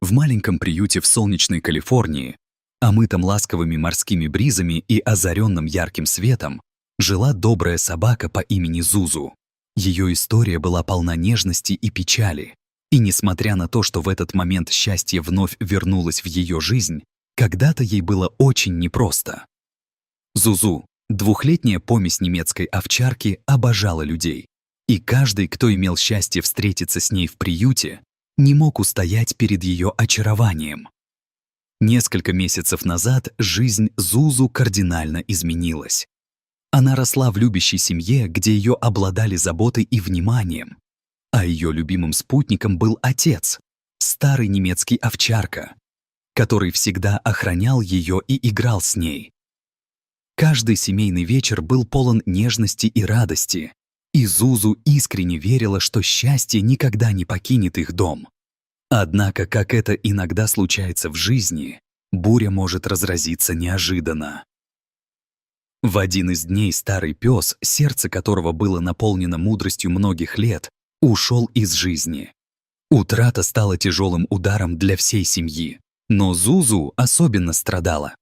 В маленьком приюте в солнечной Калифорнии, омытом ласковыми морскими бризами и озаренном ярким светом, жила добрая собака по имени Зузу. Ее история была полна нежности и печали, и несмотря на то, что в этот момент счастье вновь вернулось в ее жизнь, когда-то ей было очень непросто. Зузу, двухлетняя помесь немецкой овчарки, обожала людей, и каждый, кто имел счастье встретиться с ней в приюте, не мог устоять перед ее очарованием. Несколько месяцев назад жизнь Зузу кардинально изменилась. Она росла в любящей семье, где ее обладали заботой и вниманием, а ее любимым спутником был отец, старый немецкий овчарка, который всегда охранял ее и играл с ней. Каждый семейный вечер был полон нежности и радости, и Зузу искренне верила, что счастье никогда не покинет их дом. Однако, как это иногда случается в жизни, буря может разразиться неожиданно. В один из дней старый пес, сердце которого было наполнено мудростью многих лет, ушел из жизни. Утрата стала тяжелым ударом для всей семьи, но Зузу особенно страдала.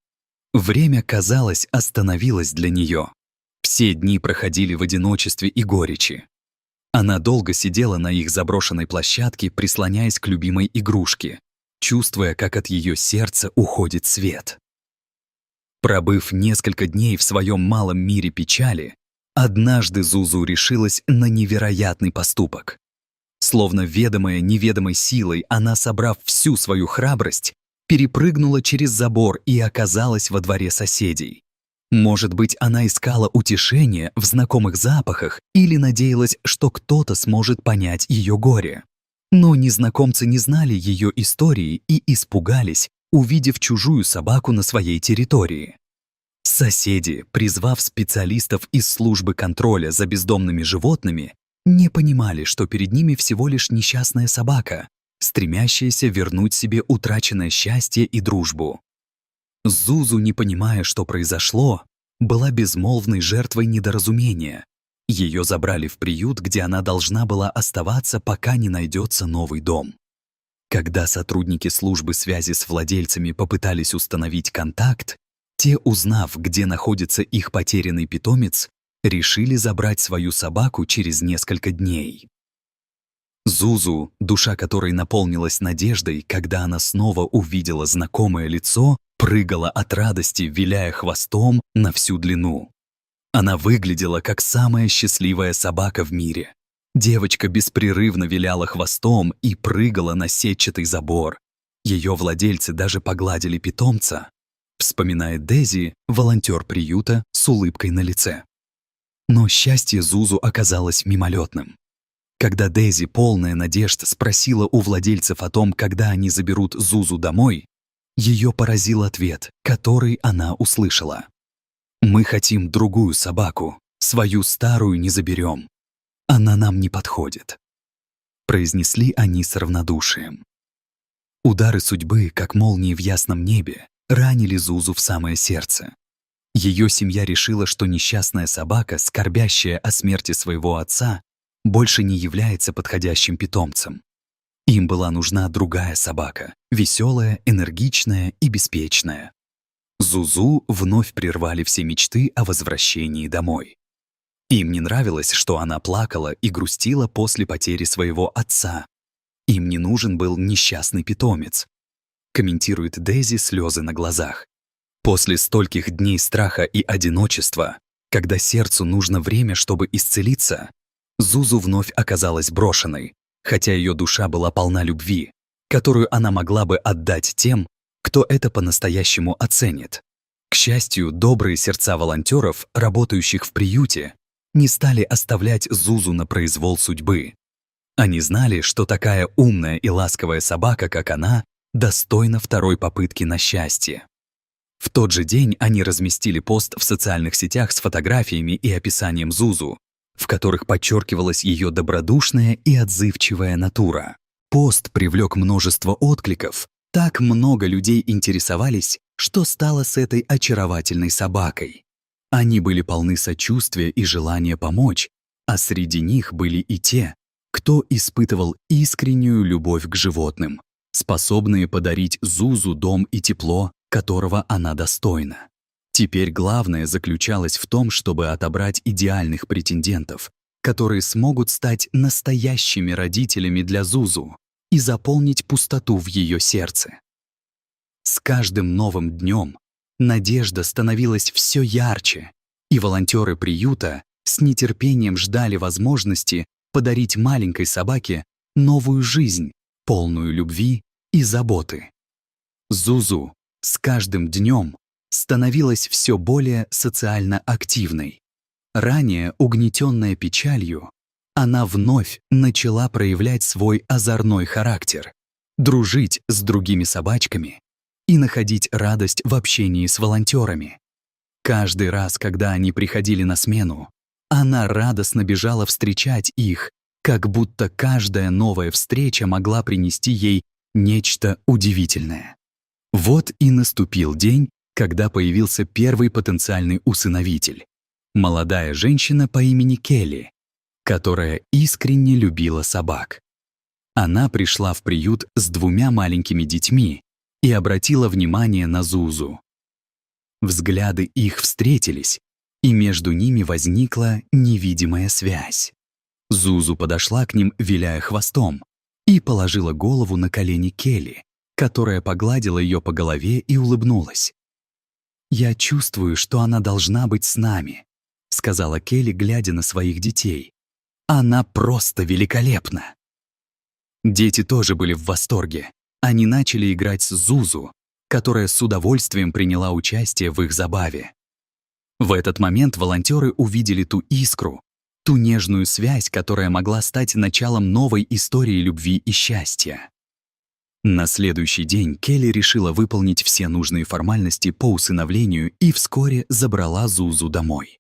Время, казалось, остановилось для нее. Все дни проходили в одиночестве и горечи. Она долго сидела на их заброшенной площадке, прислоняясь к любимой игрушке, чувствуя, как от ее сердца уходит свет. Пробыв несколько дней в своем малом мире печали, однажды Зузу решилась на невероятный поступок. Словно ведомая неведомой силой, она, собрав всю свою храбрость, перепрыгнула через забор и оказалась во дворе соседей. Может быть, она искала утешения в знакомых запахах или надеялась, что кто-то сможет понять ее горе. Но незнакомцы не знали ее истории и испугались, увидев чужую собаку на своей территории. Соседи, призвав специалистов из службы контроля за бездомными животными, не понимали, что перед ними всего лишь несчастная собака, стремящаяся вернуть себе утраченное счастье и дружбу. Зузу, не понимая, что произошло, была безмолвной жертвой недоразумения. Ее забрали в приют, где она должна была оставаться, пока не найдется новый дом. Когда сотрудники службы связи с владельцами попытались установить контакт, те, узнав, где находится их потерянный питомец, решили забрать свою собаку через несколько дней. Зузу, душа которой наполнилась надеждой, когда она снова увидела знакомое лицо, прыгала от радости, виляя хвостом на всю длину. Она выглядела как самая счастливая собака в мире. Девочка беспрерывно виляла хвостом и прыгала на сетчатый забор. Ее владельцы даже погладили питомца, вспоминает Дейзи, волонтер приюта с улыбкой на лице. Но счастье Зузу оказалось мимолетным. Когда Дейзи, полная надежд, спросила у владельцев о том, когда они заберут Зузу домой, ее поразил ответ, который она услышала. «Мы хотим другую собаку, свою старую не заберем. Она нам не подходит», — произнесли они с равнодушием. Удары судьбы, как молнии в ясном небе, ранили Зузу в самое сердце. Ее семья решила, что несчастная собака, скорбящая о смерти своего отца, больше не является подходящим питомцем. Им была нужна другая собака, веселая, энергичная и беспечная. Зузу вновь прервали все мечты о возвращении домой. Им не нравилось, что она плакала и грустила после потери своего отца. Им не нужен был несчастный питомец, комментирует Дейзи, слезы на глазах. После стольких дней страха и одиночества, когда сердцу нужно время, чтобы исцелиться, Зузу вновь оказалась брошенной, хотя ее душа была полна любви, которую она могла бы отдать тем, кто это по-настоящему оценит. К счастью, добрые сердца волонтеров, работающих в приюте, не стали оставлять Зузу на произвол судьбы. Они знали, что такая умная и ласковая собака, как она, достойна второй попытки на счастье. В тот же день они разместили пост в социальных сетях с фотографиями и описанием Зузу, в которых подчеркивалась ее добродушная и отзывчивая натура. Пост привлек множество откликов. Так много людей интересовались, что стало с этой очаровательной собакой. Они были полны сочувствия и желания помочь, а среди них были и те, кто испытывал искреннюю любовь к животным, способные подарить Зузу дом и тепло, которого она достойна. Теперь главное заключалось в том, чтобы отобрать идеальных претендентов, которые смогут стать настоящими родителями для Зузу и заполнить пустоту в ее сердце. С каждым новым днем надежда становилась все ярче, и волонтеры приюта с нетерпением ждали возможности подарить маленькой собаке новую жизнь, полную любви и заботы. Зузу с каждым днем становилась все более социально активной. Ранее угнетенная печалью, она вновь начала проявлять свой озорной характер, дружить с другими собачками и находить радость в общении с волонтерами. Каждый раз, когда они приходили на смену, она радостно бежала встречать их, как будто каждая новая встреча могла принести ей нечто удивительное. Вот и наступил день, когда появился первый потенциальный усыновитель. Молодая женщина по имени Келли, которая искренне любила собак. Она пришла в приют с 2 маленькими детьми и обратила внимание на Зузу. Взгляды их встретились, и между ними возникла невидимая связь. Зузу подошла к ним, виляя хвостом, и положила голову на колени Келли, которая погладила ее по голове и улыбнулась. «Я чувствую, что она должна быть с нами», — сказала Келли, глядя на своих детей. «Она просто великолепна». Дети тоже были в восторге. Они начали играть с Зузу, которая с удовольствием приняла участие в их забаве. В этот момент волонтеры увидели ту искру, ту нежную связь, которая могла стать началом новой истории любви и счастья. На следующий день Келли решила выполнить все нужные формальности по усыновлению и вскоре забрала Зузу домой.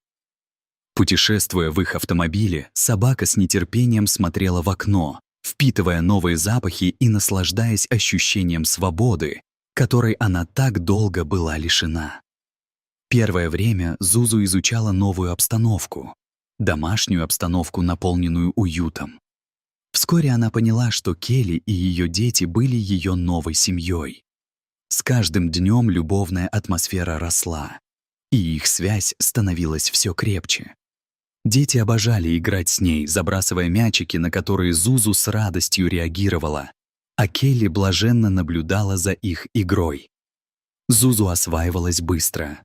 Путешествуя в их автомобиле, собака с нетерпением смотрела в окно, впитывая новые запахи и наслаждаясь ощущением свободы, которой она так долго была лишена. Первое время Зузу изучала новую обстановку, домашнюю обстановку, наполненную уютом. Вскоре она поняла, что Келли и ее дети были ее новой семьей. С каждым днем любовная атмосфера росла, и их связь становилась все крепче. Дети обожали играть с ней, забрасывая мячики, на которые Зузу с радостью реагировала, а Келли блаженно наблюдала за их игрой. Зузу осваивалась быстро.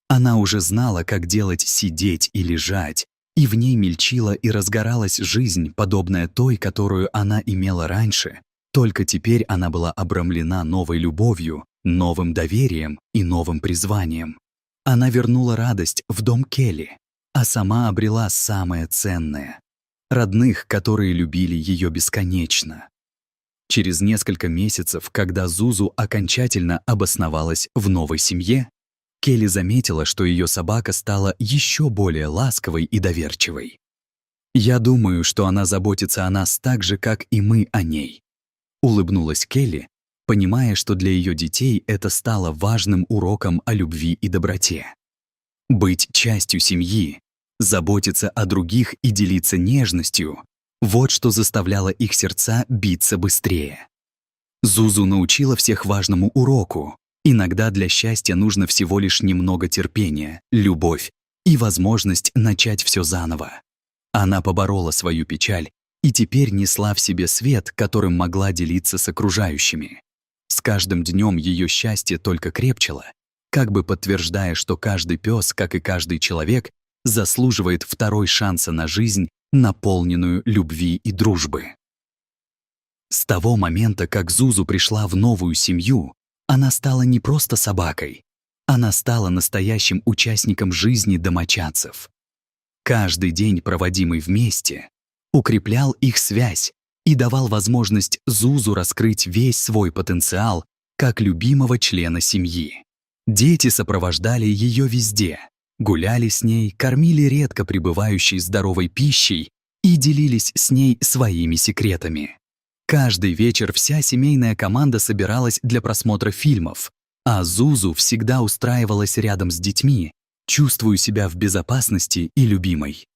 Она уже знала, как делать сидеть и лежать, и в ней мельчила и разгоралась жизнь, подобная той, которую она имела раньше, только теперь она была обрамлена новой любовью, новым доверием и новым призванием. Она вернула радость в дом Келли, а сама обрела самое ценное — родных, которые любили ее бесконечно. Через несколько месяцев, когда Зузу окончательно обосновалась в новой семье, Келли заметила, что ее собака стала еще более ласковой и доверчивой. «Я думаю, что она заботится о нас так же, как и мы о ней», — улыбнулась Келли, понимая, что для ее детей это стало важным уроком о любви и доброте. Быть частью семьи, заботиться о других и делиться нежностью — вот что заставляло их сердца биться быстрее. Зузу научила всех важному уроку. Иногда для счастья нужно всего лишь немного терпения, любовь и возможность начать все заново. Она поборола свою печаль и теперь несла в себе свет, которым могла делиться с окружающими. С каждым днем ее счастье только крепчело, как бы подтверждая, что каждый пес, как и каждый человек, заслуживает второй шанса на жизнь, наполненную любви и дружбы. С того момента, как Зузу пришла в новую семью, она стала не просто собакой, она стала настоящим участником жизни домочадцев. Каждый день, проводимый вместе, укреплял их связь и давал возможность Зузу раскрыть весь свой потенциал как любимого члена семьи. Дети сопровождали ее везде, гуляли с ней, кормили редко пребывающей здоровой пищей и делились с ней своими секретами. Каждый вечер вся семейная команда собиралась для просмотра фильмов, а Зузу всегда устраивалась рядом с детьми, чувствуя себя в безопасности и любимой.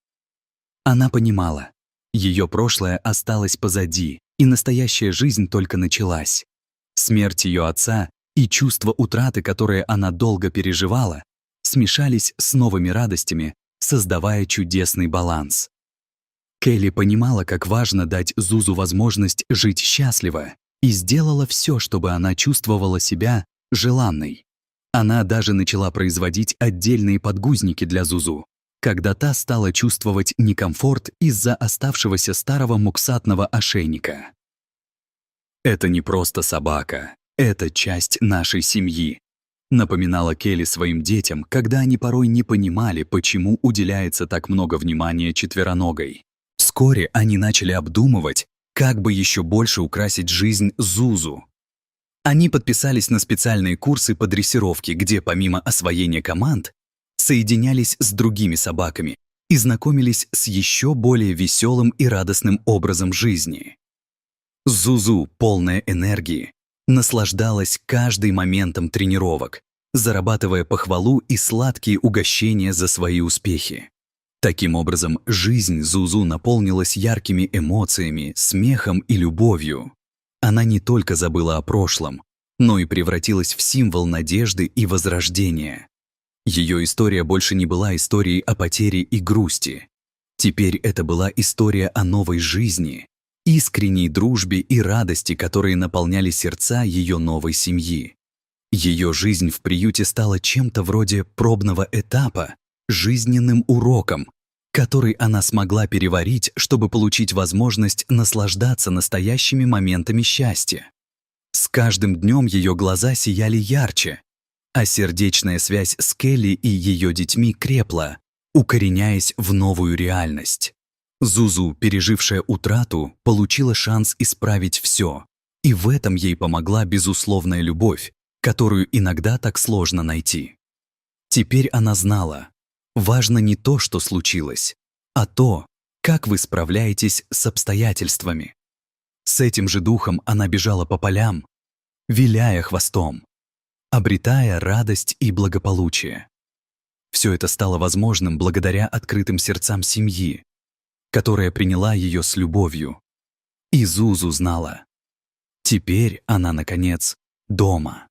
Она понимала, ее прошлое осталось позади, и настоящая жизнь только началась. Смерть ее отца и чувство утраты, которое она долго переживала, смешались с новыми радостями, создавая чудесный баланс. Келли понимала, как важно дать Зузу возможность жить счастливо, и сделала все, чтобы она чувствовала себя желанной. Она даже начала производить отдельные подгузники для Зузу, когда та стала чувствовать некомфорт из-за оставшегося старого муксатного ошейника. «Это не просто собака, это часть нашей семьи», напоминала Келли своим детям, когда они порой не понимали, почему уделяется так много внимания четвероногой. Вскоре они начали обдумывать, как бы еще больше украсить жизнь Зузу. Они подписались на специальные курсы по дрессировке, где помимо освоения команд соединялись с другими собаками и знакомились с еще более веселым и радостным образом жизни. Зузу, полная энергии, наслаждалась каждым моментом тренировок, зарабатывая похвалу и сладкие угощения за свои успехи. Таким образом, жизнь Зузу наполнилась яркими эмоциями, смехом и любовью. Она не только забыла о прошлом, но и превратилась в символ надежды и возрождения. Ее история больше не была историей о потере и грусти. Теперь это была история о новой жизни, искренней дружбе и радости, которые наполняли сердца ее новой семьи. Ее жизнь в приюте стала чем-то вроде пробного этапа, жизненным уроком, который она смогла переварить, чтобы получить возможность наслаждаться настоящими моментами счастья. С каждым днем ее глаза сияли ярче, а сердечная связь с Келли и ее детьми крепла, укореняясь в новую реальность. Зузу, пережившая утрату, получила шанс исправить все, и в этом ей помогла безусловная любовь, которую иногда так сложно найти. Теперь она знала, важно не то, что случилось, а то, как вы справляетесь с обстоятельствами. С этим же духом она бежала по полям, виляя хвостом, обретая радость и благополучие. Все это стало возможным благодаря открытым сердцам семьи, которая приняла ее с любовью. И Зузу знала. Теперь она, наконец, дома.